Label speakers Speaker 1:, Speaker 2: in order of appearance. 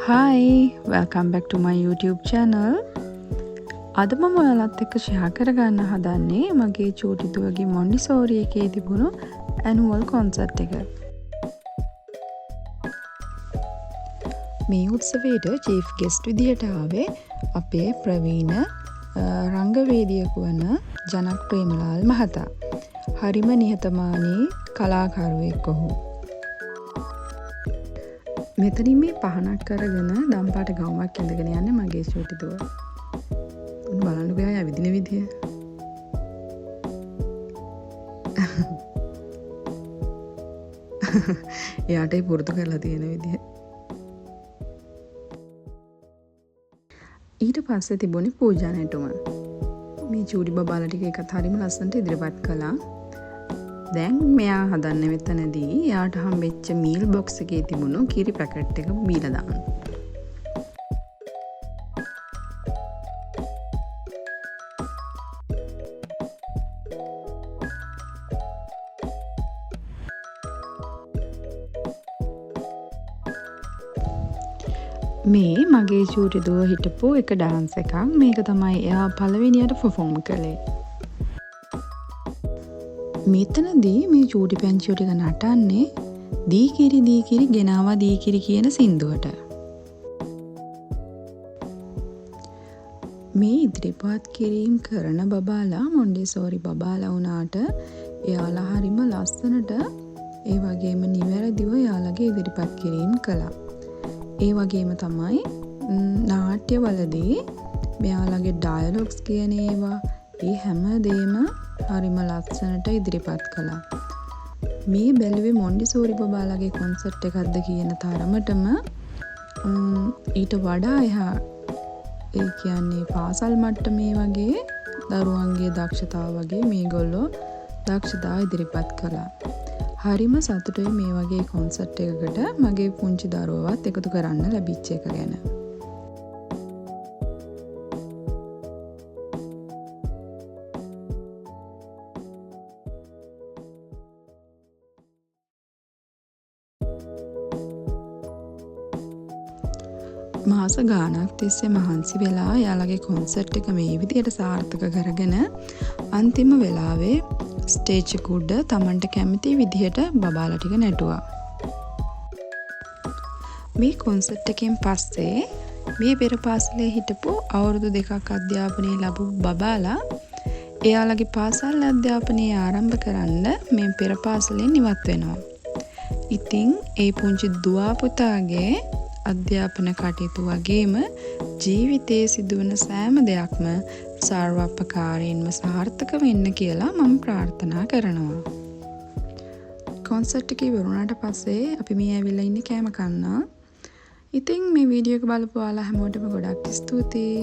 Speaker 1: Hi, welcome back to my YouTube channel. අද මම ඔයාලත් එක්ක ෂෙයා කරගන්න හදන්නේ මගේ චූටි දුවගේ මොන්ටිසෝරි එකේ තිබුණු ඇනුවල් කොන්සර්ට් එක. මේ උත්සවයට චීෆ් ගෙස්ට් විදියට ආවේ අපේ ප්‍රවීණ රංගවේදියෙකු වන ජනක් ප්‍රේමලාල් මහතා. හරිම නිහතමානී කලාකරුවෙක් ඔහු. මෙතනින් මේ පහනක් කරගෙන දම්පාට ගවුමක් ඇඳගෙන යන්නේ මගේ චූටි දුව. බලන්නකෝ එයා ඇවිදින විදිය. එයාට පුරුදු කරලා තියෙන විදිය. ඊට පස්සේ තිබුණේ පූජා නැටුම. මේ චූටි බබාලා ටික එකත් හරිම ලස්සනට ඉදිරිපත් කළා. දැන් මෙයා හදන්නේ මෙතනදී එයාට හම්බෙච්ච මීල් බොක්ස් එකේ තිබුණු කිරි පැකට් එක බීලා දාන්න. මේ මගේ චූටි දුව හිටපු එක ඩාන්ස් එකක්. මේක තමයි එයා පළවෙනියට පර්ෆෝම් කළේ. මෙතනදී මේ චූටි පැංචියෝ ටික නටන්නේ දීකිරි ගෙනාවා දීකිරි කියන සින්දුවට. මේ ඉදිරිපත් කිරීම කරන බබාලා මොන්ටිසෝරි බබාලා වුණාට එයාලා හරිම ලස්සනට ඒ වගේම නිවැරදිව එයාලගේ ඉදිරිපත් කිරීම කළා. ඒ වගේම තමයි නාට්‍යවලදී මෙයාලගේ ඩයලොග්ස් කියන ඒවා ඒ හැම දෙයක්ම හරිම ලස්සනට ඉදිරිපත් කළා. මේ බැලුවේ මොන්ටිසෝරි බබාලාගේ කොන්සර්ට් එකක්ද කියන තරමටම ඊට වඩා එහා ඒ කියන්නේ පාසල් මට්ටමේ වගේ දරුවන්ගේ දක්ෂතාව වගේ මේගොල්ලෝ දක්ෂතාව ඉදිරිපත් කළා. හරිම සතුටුයි මේ වගේ කොන්සර්ට් එකකට මගේ පුංචි දරුවවත් එකතු කරන්න ලැබිච්ච එක ගැන. මාස ගාණක් තිස්සේ මහන්සි වෙලා එයාලගේ කොන්සර්ට් එක මේ විදියට සාර්ථක කරගෙන අන්තිම වෙලාවේ ස්ටේජ් එක උඩ Tamanට කැමති විදියට බබාලා ටික නැටුවා. මේ කොන්සර්ට් එකෙන් පස්සේ මේ පෙර පාසලේ හිටපු අවුරුදු 2ක් අධ්‍යාපනය ලැබපු බබාලා එයාලගේ පාසල් අධ්‍යාපනය ආරම්භ කරන්න මේ පෙර පාසලෙන් ඉවත් වෙනවා. ඉතින් ඒ පුංචි දුවා පුතාගේ අධ්‍යාපන කටයුතු වගේම ජීවිතයේ සිදුවන සෑම දෙයක්ම සර්වපකාරයෙන්ම සාර්ථක වෙන්න කියලා මම ප්‍රාර්ථනා කරනවා. කොන්සර්ට් එකේ ඉවරුණාට පස්සේ අපි මේ ඇවිල්ලා ඉන්නේ කෑම කන්න. ඉතින් මේ වීඩියෝ එක බලපු ඔයාලා හැමෝටම ගොඩක් ස්තුතියි.